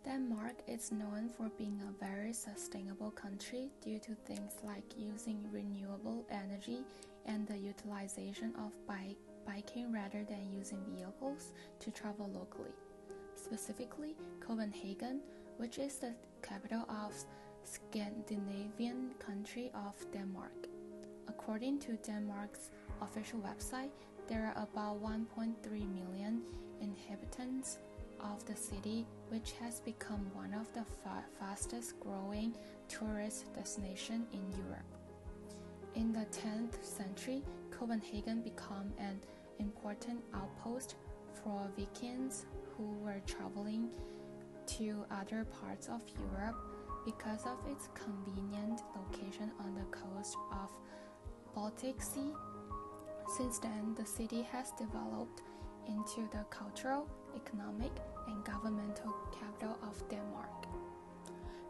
Denmark is known for being a very sustainable country due to things like using renewable energy and the utilization of biking rather than using vehicles to travel locally. Specifically, Copenhagen, which is the capital of Scandinavian country of Denmark. According to Denmark's official website, there are about 1.3 million inhabitants of the city, which has become one of the fastest growing tourist destinations in Europe. In the 10th century, Copenhagen became an important outpost for Vikings who were traveling to other parts of Europe because of its convenient location on the coast of Baltic Sea. Since then, the city has developed into the cultural, economic, and governmental capital of Denmark.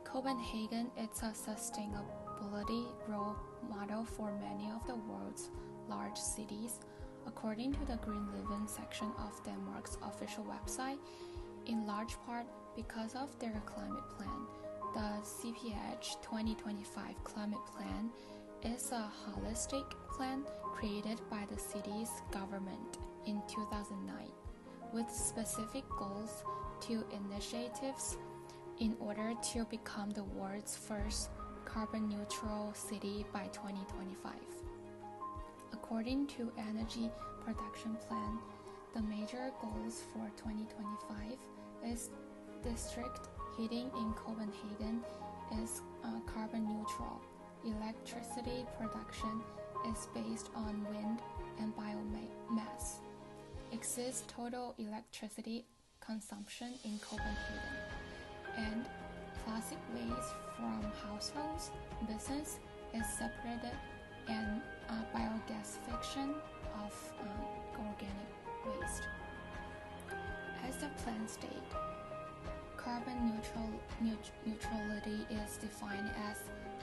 Copenhagen is a sustainability role model for many of the world's large cities, according to the Green Living section of Denmark's official website, in large part because of their climate plan. The CPH 2025 climate plan is a holistic plan created by the city's government in 2009, with specific goals to initiatives in order to become the world's first carbon-neutral city by 2025. According to Energy Production Plan, the major goals for 2025 is district heating in Copenhagen is carbon neutral. Electricity production is based on wind and biomass. Exists total electricity consumption in Copenhagen, and plastic waste from households, business is separated, and biogasification of organic waste. As the plan states, carbon neutrality is defined as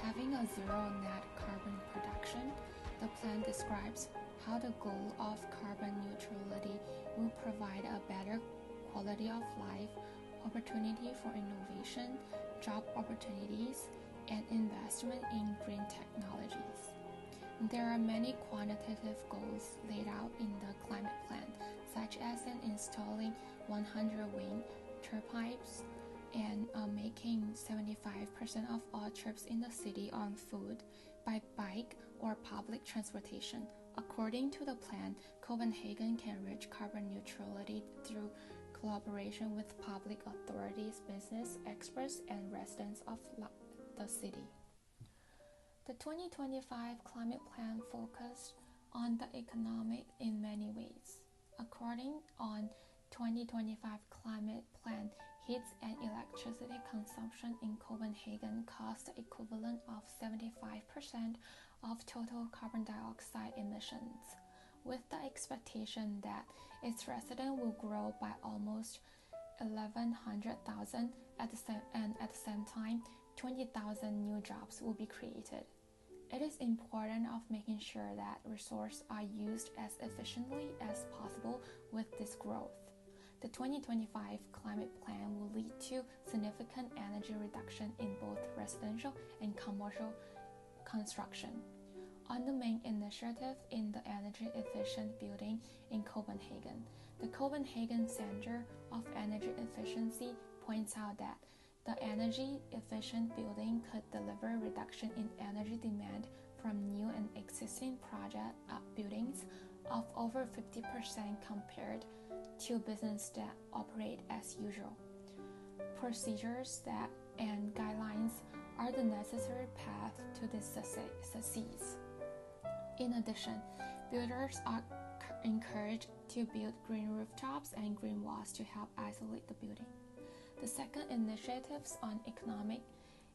having a zero net carbon production. The plan describes how the goal of carbon neutrality will provide a better quality of life, opportunity for innovation, job opportunities, and investment in green technologies. There are many quantitative goals laid out in the climate plan, such as installing 100 wind turbines and making 75% of all trips in the city on foot by bike or public transportation. According to the plan, Copenhagen can reach carbon neutrality through collaboration with public authorities, business experts, and residents of the city. The 2025 climate plan focused on the economic in many ways. According on 2025 climate plan, heat and electricity consumption in Copenhagen cost the equivalent of 75% of total carbon dioxide emissions, with the expectation that its residents will grow by almost 1,100,000 and at the same time, 20,000 new jobs will be created. It is important of making sure that resources are used as efficiently as possible with this growth. The 2025 climate plan will lead to significant energy reduction in both residential and commercial construction. On the main initiative in the energy efficient building in Copenhagen, the Copenhagen Center of Energy Efficiency points out that the energy efficient building could deliver reduction in energy demand from new and existing project buildings of over 50% compared to businesses that operate as usual. Procedures and guidelines are the necessary path to this success. In addition, builders are encouraged to build green rooftops and green walls to help isolate the building. The second initiative on economic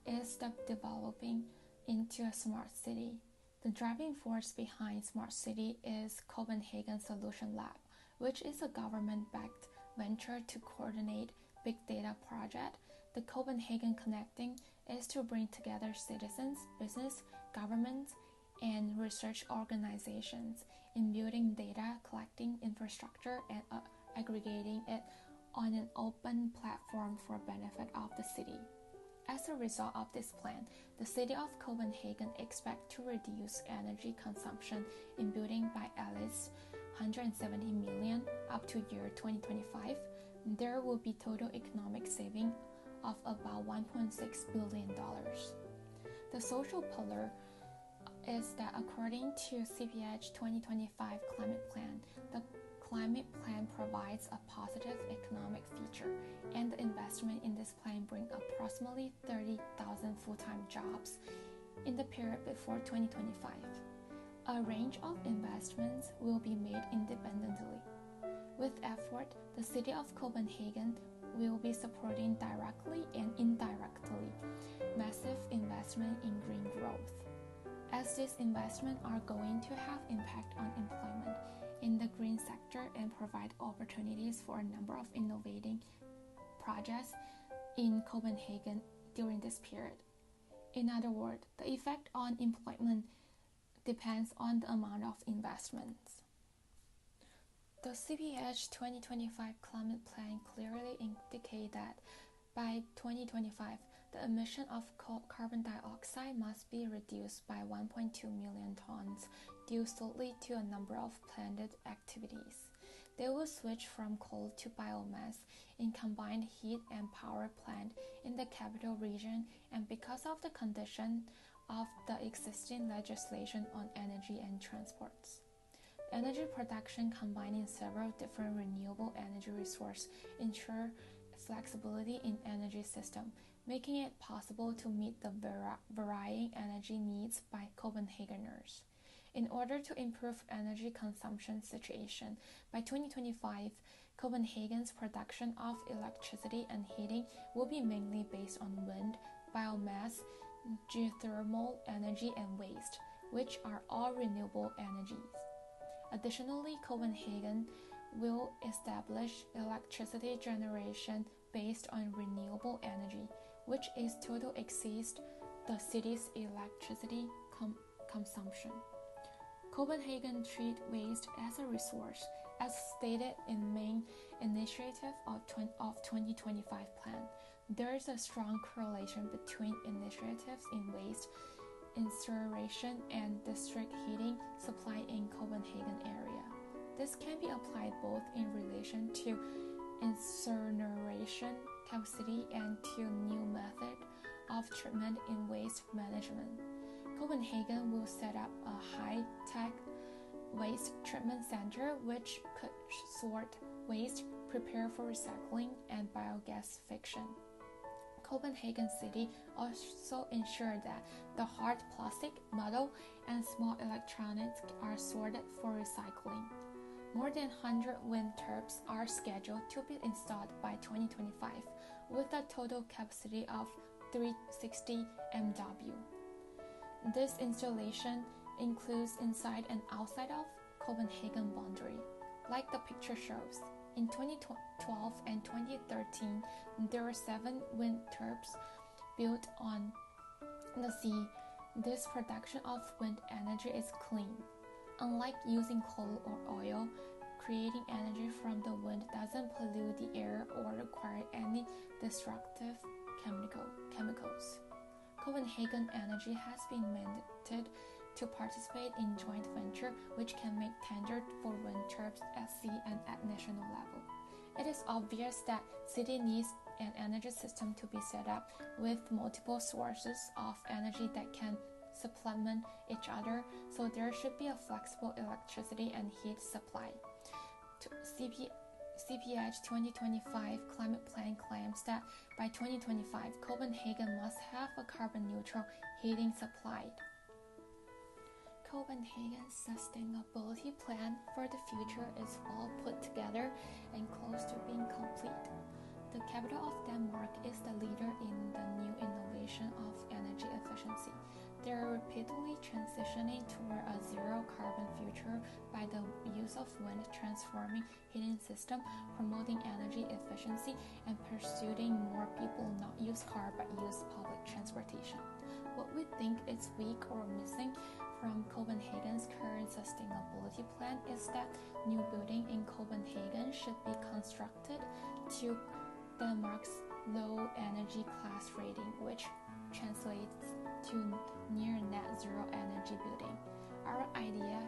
is the developing into a smart city. The driving force behind Smart City is Copenhagen Solution Lab, which is a government-backed venture to coordinate big data project. The Copenhagen Connecting is to bring together citizens, business, governments, and research organizations in building data, collecting infrastructure, and aggregating it on an open platform for benefit of the city. As a result of this plan, the city of Copenhagen expects to reduce energy consumption in building by at least 170 million up to year 2025. There will be total economic saving of about $1.6 billion. The social pillar is that according to CPH 2025 climate plan, the climate plan provides a positive economic feature, and the investment in this plan brings approximately 30,000 full-time jobs in the period before 2025. A range of investments will be made independently. With effort, the city of Copenhagen will be supporting directly and indirectly massive investment in green growth. As these investments are going to have impact on employment in the green sector and provide opportunities for a number of innovating projects in Copenhagen during this period. In other words, the effect on employment depends on the amount of investments. The CPH 2025 climate plan clearly indicates that by 2025, the emission of carbon dioxide must be reduced by 1.2 million tons due solely to a number of planned activities. They will switch from coal to biomass in combined heat and power plant in the capital region, and because of the condition of the existing legislation on energy and transports. Energy production combining several different renewable energy resources ensure flexibility in energy system, making it possible to meet the varying energy needs by Copenhageners. In order to improve energy consumption situation, by 2025, Copenhagen's production of electricity and heating will be mainly based on wind, biomass, geothermal energy, and waste, which are all renewable energies. Additionally, Copenhagen will establish electricity generation based on renewable energy, which is total exceeds the city's electricity consumption. Copenhagen treats waste as a resource, as stated in main initiative of 2025 plan. There is a strong correlation between initiatives in waste incineration and district heating supply in Copenhagen area. This can be applied both in relation to incineration capacity and to new method of treatment in waste management. Copenhagen will set up a high-tech waste treatment center which could sort waste, prepare for recycling, and biogasification. Copenhagen City also ensured that the hard plastic, metal, and small electronics are sorted for recycling. More than 100 wind turbines are scheduled to be installed by 2025, with a total capacity of 360 MW. This installation includes inside and outside of Copenhagen boundary, like the picture shows. In 2012 and 2013, there were 7 wind turbines built on the sea. This production of wind energy is clean. Unlike using coal or oil, creating energy from the wind doesn't pollute the air or require any destructive chemicals. Copenhagen Energy has been mandated to participate in joint venture which can make tender for wind turbines at sea and at national level. It is obvious that city needs an energy system to be set up with multiple sources of energy that can supplement each other, so there should be a flexible electricity and heat supply. CPH 2025 climate plan claims that by 2025, Copenhagen must have a carbon-neutral heating supplied. Copenhagen's sustainability plan for the future is well put together and close to being complete. The capital of Denmark is the leader in the new innovation of energy efficiency. They are rapidly transitioning toward a zero-carbon future by the use of wind, transforming heating system, promoting energy efficiency, and persuading more people not use car but use public transportation. What we think is weak or missing from Copenhagen's current sustainability plan is that new building in Copenhagen should be constructed to Denmark's low energy class rating, which translates to near net zero energy building. Our idea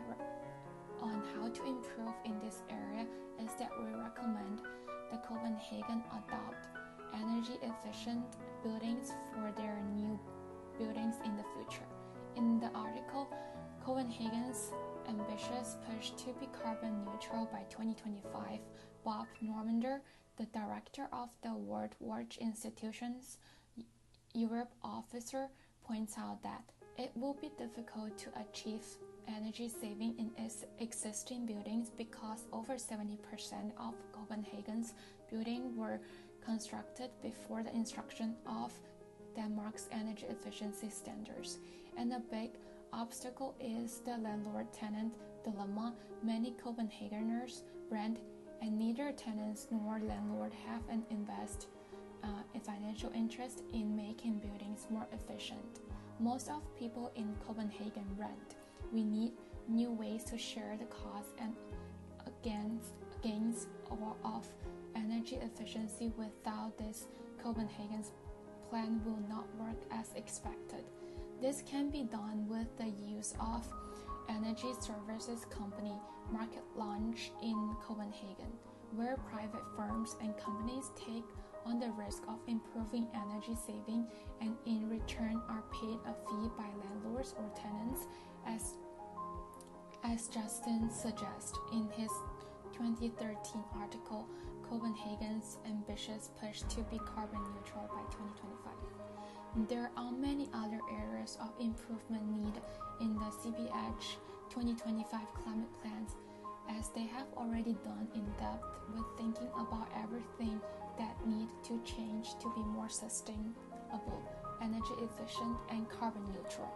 on how to improve in this area is that we recommend the Copenhagen adopt energy efficient buildings for their new buildings in the future. In the article, Copenhagen's ambitious push to be carbon neutral by 2025, Bob Normander, the director of the World Watch Institution's Europe officer, points out that it will be difficult to achieve energy saving in its existing buildings because over 70% of Copenhagen's buildings were constructed before the introduction of Denmark's energy efficiency standards. And a big obstacle is the landlord-tenant dilemma. Many Copenhageners rent, and neither tenants nor landlord have an a financial interest in making buildings more efficient. Most of people in Copenhagen rent. We need new ways to share the costs and gains of energy efficiency. Without this, Copenhagen's plan will not work as expected. This can be done with the use of energy services company Market Launch in Copenhagen, where private firms and companies take on the risk of improving energy saving and in return are paid a fee by landlords or tenants, as Justin suggests in his 2013 article, Copenhagen's ambitious push to be carbon neutral by 2025. There are many other areas of improvement needed in the CPH 2025 climate plans, as they have already done in depth with thinking about everything that need to change to be more sustainable, energy efficient, and carbon neutral.